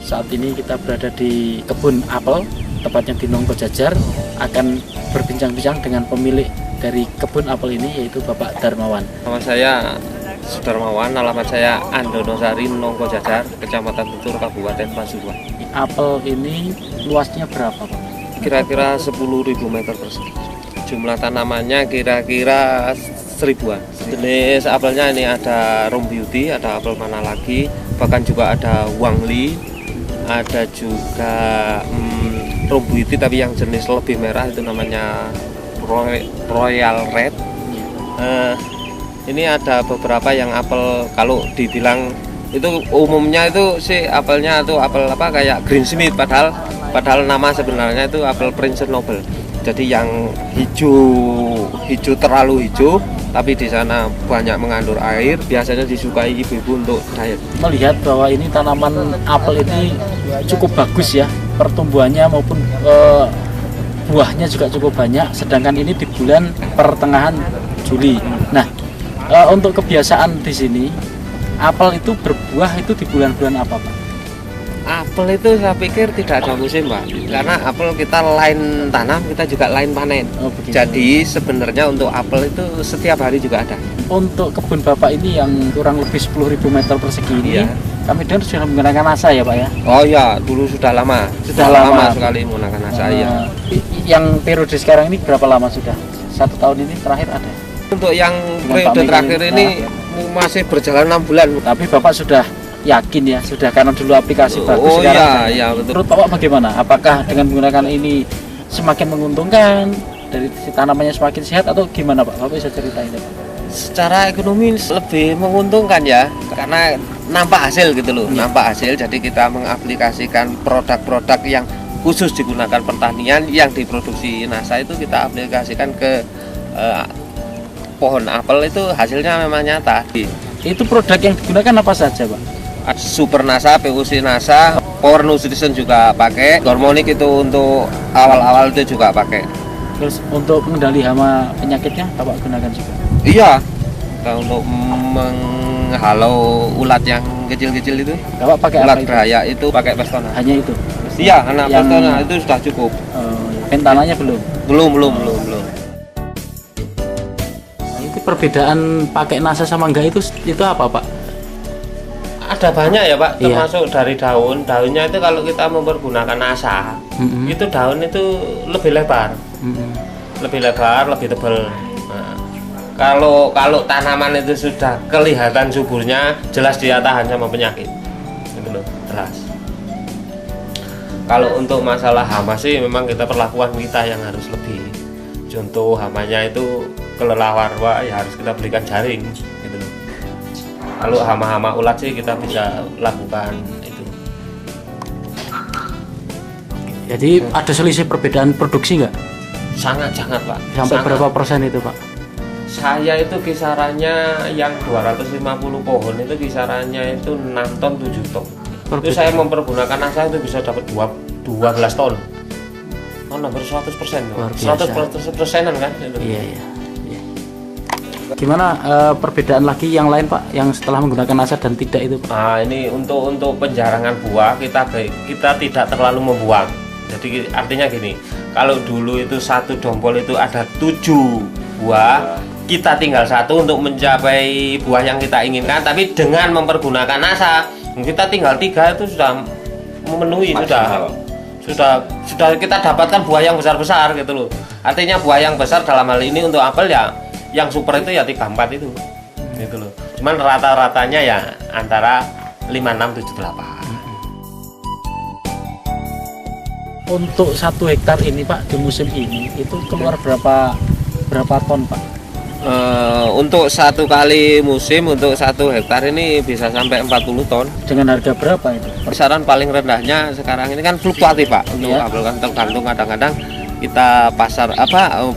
Saat ini kita berada di kebun apel, tepatnya di Nongko Jajar, akan berbincang-bincang dengan pemilik dari kebun apel ini, yaitu Bapak Darmawan. Nama saya Sudarmawan, alamat saya Andonosari, Nongko Jajar, Kecamatan Tutur, Kabupaten Pasuruan. Apel ini luasnya berapa, Pak? Kira-kira 10.000 meter persegi. Jumlah tanamannya kira-kira 1000-an. Jenis apelnya ini ada Rom Beauty, ada apel mana lagi, bahkan juga ada Wangli, ada juga Rom Beauty tapi yang jenis lebih merah, itu namanya Royal Red. Ini ada beberapa yang apel, kalau dibilang itu umumnya itu sih apelnya itu apel apa kayak Green Smith, padahal nama sebenarnya itu apel Prince Noble. Jadi yang hijau terlalu hijau, tapi di sana banyak mengandung air, biasanya disukai ibu-ibu untuk diet. Melihat bahwa ini tanaman apel ini cukup bagus ya, pertumbuhannya maupun buahnya juga cukup banyak, sedangkan ini di bulan pertengahan Juli. Nah, untuk kebiasaan di sini, apel itu berbuah itu di bulan-bulan apa, Pak? Apel itu saya pikir tidak ada musim, Pak, karena apel kita lain tanam, kita juga lain panen. Jadi sebenarnya untuk apel itu setiap hari juga ada. Untuk kebun Bapak ini yang kurang lebih 10.000 meter persegi ini, kami dengar sudah menggunakan asa ya, Pak ya? Oh ya, dulu sudah lama sekali menggunakan asa ya. Yang periode sekarang ini berapa lama sudah? 1 tahun ini terakhir ada? Untuk yang periode terakhir ini masih berjalan 6 bulan. Tapi Bapak sudah yakin ya, sudah, karena dulu aplikasi bagus sekarang. Iya, betul. Menurut Bapak bagaimana? Apakah dengan menggunakan ini semakin menguntungkan, dari tanamannya semakin sehat, atau gimana, Pak? Bapak bisa ceritain ya, Pak? Secara ekonomi lebih menguntungkan ya, karena nampak hasil gitu loh, nampak hasil. Jadi kita mengaplikasikan produk-produk yang khusus digunakan pertanian yang diproduksi NASA, itu kita aplikasikan ke pohon apel, itu hasilnya memang nyata. Itu produk yang digunakan apa saja, Pak? Super NASA, PUC NASA, Power Nutrition juga pakai, Hormonik itu untuk awal-awal itu juga pakai. Terus untuk mengendali hama penyakitnya Bapak gunakan juga? Iya, untuk menghalau ulat yang kecil-kecil itu. Bapak pakai ulat apa itu? Beraya itu pakai Pestona. Hanya itu? Iya, anak Pestona itu sudah cukup. Pentananya belum? Belum. Itu perbedaan pakai NASA sama enggak itu apa, Pak? Ada banyak ya, Pak, termasuk dari daunnya itu. Kalau kita mempergunakan NASA, itu daun itu lebih lebar, lebih tebal. Nah, kalau tanaman itu sudah kelihatan suburnya, jelas dia tahan sama penyakit, itu loh, jelas. Kalau untuk masalah hama sih memang kita perlakuan kita yang harus lebih. Contoh hamanya itu kelelawar, ya harus kita berikan jaring, gitu loh. Kalau hama-hama ulat sih kita bisa lakukan itu. Jadi ada selisih perbedaan produksi nggak? Sangat, Pak. Sampai berapa persen itu, Pak? Saya itu kisarannya yang 250 pohon itu kisarannya itu 6 ton 7 ton. Itu saya mempergunakan NASA itu bisa dapat 12 ton. Oh, hampir 100%. 100%-an kan? Iya. Gimana perbedaan lagi yang lain, Pak, yang setelah menggunakan NASA dan tidak itu, Pak? Nah, ini untuk penjarangan buah kita tidak terlalu membuang. Jadi artinya gini, kalau dulu itu satu dompol itu ada 7 buah, kita tinggal 1 untuk mencapai buah yang kita inginkan. Tapi dengan mempergunakan NASA, kita tinggal 3 itu sudah memenuhi, sudah kita dapatkan buah yang besar-besar gitu loh. Artinya buah yang besar dalam hal ini untuk apel ya, yang super itu ya 3-4 itu gitu loh. Cuman rata-ratanya ya antara 5, 6, 7, 8. Untuk 1 hektar ini, Pak, di musim ini itu keluar berapa ton, Pak? Untuk 1 kali musim, untuk 1 hektar ini bisa sampai 40 ton. Dengan harga berapa itu? Kisaran paling rendahnya sekarang ini kan fluktuatif, Pak. Untuk apel kan tergantung, kadang-kadang kita pasar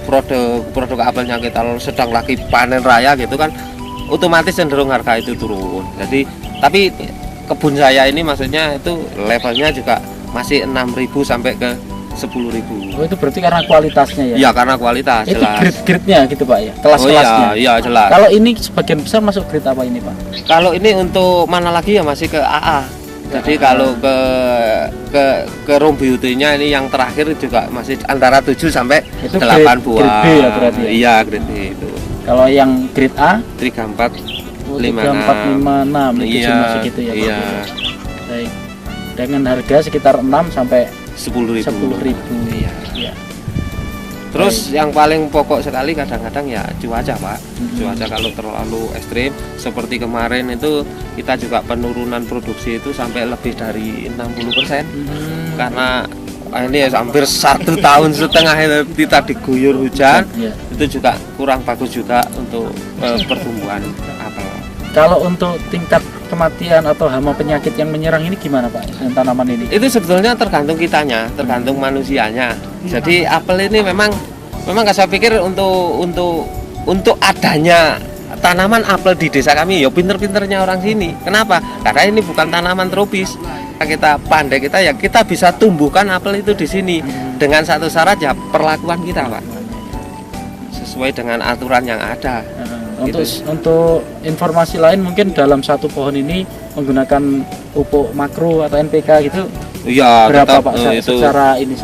produk apel yang kita sedang lagi panen raya gitu kan, otomatis cenderung harga itu turun. Jadi tapi kebun saya ini maksudnya itu levelnya juga masih 6.000 sampai ke 10.000. Oh, itu berarti karena kualitasnya ya? Iya, karena kualitas. Itu jelas. grade-nya gitu, Pak ya? Kelas-kelasnya? Iya, jelas. Kalau ini sebagian besar masuk grade apa ini, Pak? Kalau ini untuk mana lagi ya masih ke AA. Jadi kalau ke Rombiutinya ini yang terakhir juga masih antara 7 sampai Itu 8 buah. grade B ya berarti ya? Iya, grade B itu. Kalau yang grade A 34 oh, 3456 itu Iya, masih gitu ya. iya. Baik. Dengan harga sekitar 6 sampai 10.000. 10.000. Iya. Iya. Terus yang paling pokok sekali kadang-kadang ya cuaca, Pak. Mhm. Cuaca kalau terlalu ekstrim seperti kemarin itu kita juga penurunan produksi itu sampai lebih dari 60%. Karena ini ya hampir 1,5 tahun itu kita diguyur hujan. Iya. Itu juga kurang bagus juga untuk pertumbuhan apel. Kalau untuk tingkat kematian atau hama penyakit yang menyerang ini gimana Pak dengan tanaman ini? Itu sebetulnya tergantung kitanya, tergantung manusianya. Jadi apel ini memang saya pikir untuk adanya tanaman apel di desa kami ya pinter-pinternya orang sini. Kenapa? Karena ini bukan tanaman tropis. Kita pandai kita bisa tumbuhkan apel itu di sini dengan satu syarat ya perlakuan kita, Pak. Sesuai dengan aturan yang ada. Untuk informasi lain mungkin dalam satu pohon ini menggunakan pupuk makro atau NPK gitu. Iya, berapa tetap, Pak itu secara ini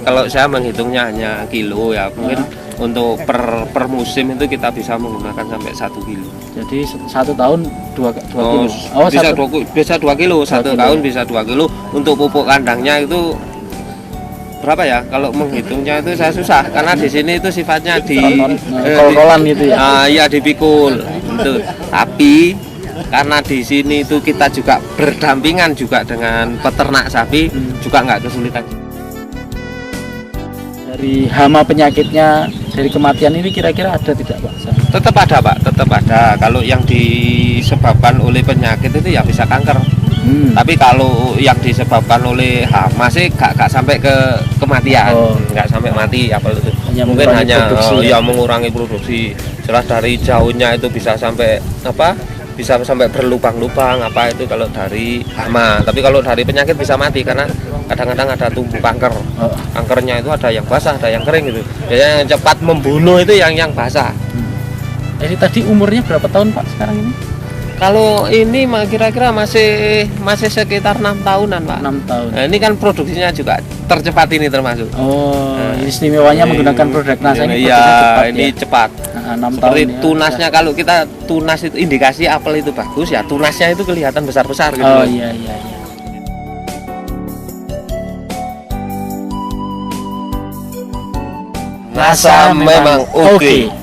kalau saya menghitungnya hanya kilo ya, mungkin untuk per musim itu kita bisa menggunakan sampai 1 kilo. Jadi 1 tahun 2 kilo. Bisa 2 kilo, 1 tahun bisa 2 kilo. Untuk pupuk kandangnya itu berapa ya? Kalau menghitungnya itu saya susah karena di sini itu sifatnya kol-kolan gitu ya. Iya dipikul. Itu. Tapi karena di sini itu kita juga berdampingan juga dengan peternak sapi juga nggak kesulitan. Dari hama penyakitnya, dari kematian ini kira-kira ada tidak Pak? Tetap ada, Pak, tetap ada. Kalau yang disebabkan oleh penyakit itu ya bisa kanker. Tapi kalau yang disebabkan oleh hama sih gak sampai ke kematian, nggak sampai mati apa itu. Mungkin hanya mengurangi produksi. Jelas dari jauhnya itu bisa sampai bisa sampai berlubang-lubang apa itu kalau dari hama. Tapi kalau dari penyakit bisa mati karena kadang-kadang ada tumbuh kanker. Kankernya itu ada yang basah, ada yang kering gitu. Biasanya yang cepat membunuh itu yang basah. Ini tadi umurnya berapa tahun Pak sekarang ini? Kalau ini kira-kira masih sekitar 6 tahunan, Pak. 6 tahun. Nah, ini kan produksinya juga tercepat ini termasuk. Istimewanya menggunakan produk NASA ini iya, cepat. Ini ya? cepat. 6 Seperti tahun tunasnya ya. Kalau kita tunas itu indikasi apel itu bagus ya, tunasnya itu kelihatan besar-besar gitu. Oh iya. NASA memang oke.